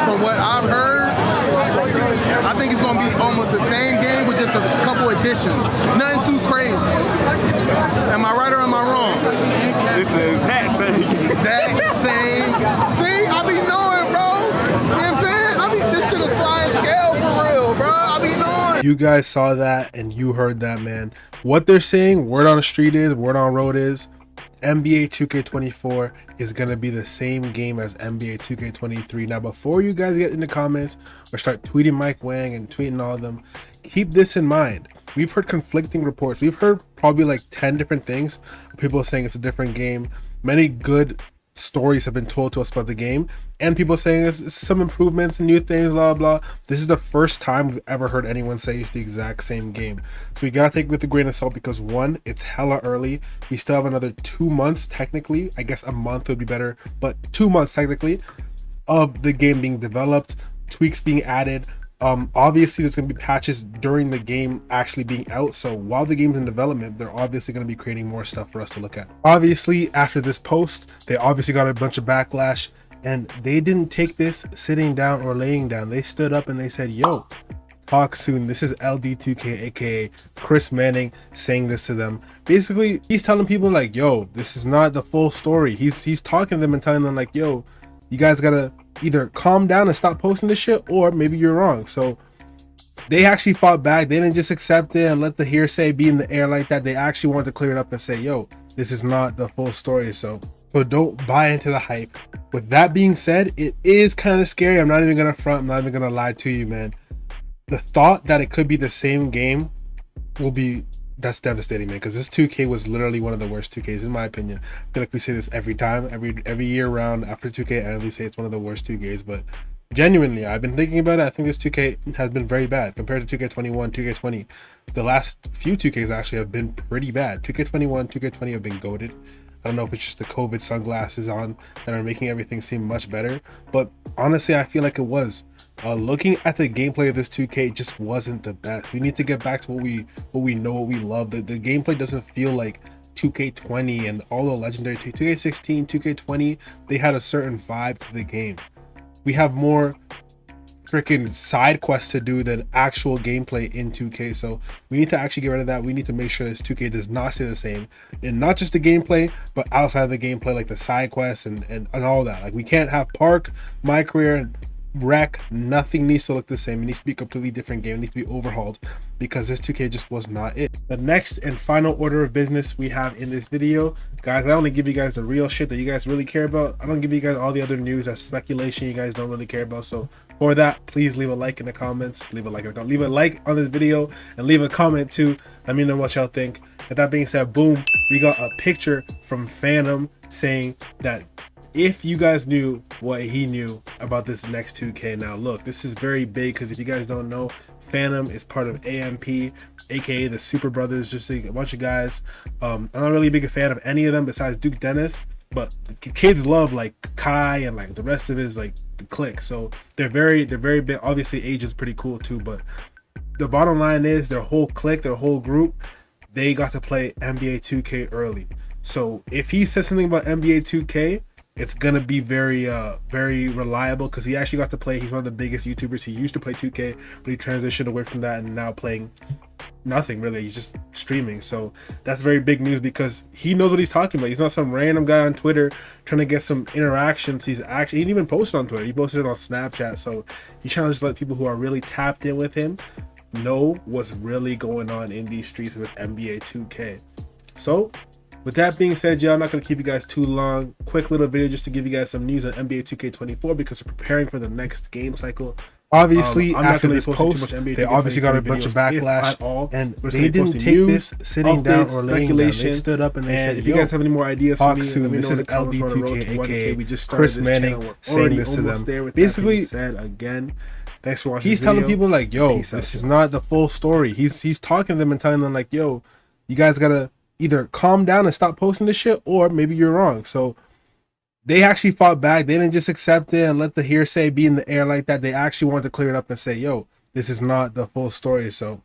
from what I've heard, I think it's gonna be almost the same game with just a couple additions. Nothing too crazy. Am I right or am I wrong? It's the exact same game. Exact same. See, I be knowing, bro. You know what I'm saying? I mean, this shit is sliding scale for real, bro. I be knowing. You guys saw that and you heard that, man. What they're saying, word on the street is, word on road is, NBA 2K24 is going to be the same game as NBA 2K23. Now, before you guys get in the comments or start tweeting Mike Wang and tweeting all of them, keep this in mind. We've heard conflicting reports. We've heard probably like 10 different things. People saying it's a different game. Many good stories have been told to us about the game, and people saying it's some improvements and new things, blah blah. This is the first time we've ever heard anyone say it's the exact same game, so we gotta take it with a grain of salt, because one, it's hella early. We still have another 2 months technically. I guess a month would be better, but 2 months technically of the game being developed, tweaks being added. Obviously there's going to be patches during the game actually being out, so while the game's in development, they're obviously going to be creating more stuff for us to look at. Obviously after this post, they obviously got a bunch of backlash, and they didn't take this sitting down or laying down. They stood up and they said, yo, talk soon. This is LD2K, aka Chris Manning, saying this to them. Basically he's telling people like, yo, this is not the full story. He's talking to them and telling them like, yo, you guys gotta either calm down and stop posting this shit, or maybe you're wrong. So they actually fought back. They didn't just accept it and let the hearsay be in the air like that. They actually wanted to clear it up and say, yo, this is not the full story. So don't buy into the hype. With that being said, it is kind of scary. I'm not even gonna front, I'm not even gonna lie to you, man. The thought that it could be the same game that's devastating, man, because this 2K was literally one of the worst 2Ks in my opinion. I feel like we say this every time, every year round after 2K, I at least say it's one of the worst 2Ks, but genuinely, I've been thinking about it. I think this 2K has been very bad compared to 2K21, 2K20. The last few 2Ks actually have been pretty bad. 2K21, 2K20 have been goated. I don't know if it's just the COVID sunglasses on that are making everything seem much better, but honestly, I feel like it was. Looking at the gameplay of this 2K just wasn't the best. We need to get back to what we know, what we love. The gameplay doesn't feel like 2K20 and all the legendary 2K16, 2K20. They had a certain vibe to the game. We have more freaking side quests to do than actual gameplay in 2K, so we need to actually get rid of that. We need to make sure this 2K does not stay the same, and not just the gameplay, but outside of the gameplay, like the side quests and all that. Like, we can't have Park, My Career, and Wreck. Nothing needs to look the same. It needs to be a completely different game. It needs to be overhauled, because this 2K just was not it. The next and final order of business we have in this video, guys, I only give you guys the real shit that you guys really care about. I don't give you guys all the other news, that's speculation you guys don't really care about. So for that, please leave a like in the comments, leave a like on this video, and leave a comment too. Let me know what y'all think. With that being said, boom, we got a picture from Phantom saying that if you guys knew what he knew about this next 2K. Now look, this is very big, because if you guys don't know, Phantom is part of AMP, aka the Super Brothers, just a bunch of guys. I'm not really a big fan of any of them besides Duke Dennis, but kids love like Kai and like the rest of his like the clique, so they're very big. Obviously age is pretty cool too, but the bottom line is their whole clique, their whole group, they got to play NBA 2K early. So if he says something about NBA 2K, it's gonna be very reliable, because he actually got to play. He's one of the biggest YouTubers. He used to play 2K, but he transitioned away from that and now playing nothing really. He's just streaming. So that's very big news, because he knows what he's talking about. He's not some random guy on Twitter trying to get some interactions. He didn't even post it on Twitter. He posted it on Snapchat. So he's trying to just let people who are really tapped in with him know what's really going on in these streets with NBA 2K. So with that being said, y'all, I'm not going to keep you guys too long. Quick little video just to give you guys some news on NBA 2K24, because we're preparing for the next game cycle. Obviously, after this post, they obviously got a bunch of backlash, and they didn't take this sitting down or laying down. They stood up and they said, if you guys have any more ideas for me, soon. This is LD2K, aka we just started Chris Manning, saying this to them. Basically, again, thanks for watching. He's telling people like, yo, this is not the full story. He's talking to them and telling them like, yo, you guys gotta either calm down and stop posting this shit, or maybe you're wrong. So they actually fought back. They didn't just accept it and let the hearsay be in the air like that. They actually wanted to clear it up and say, yo, this is not the full story. So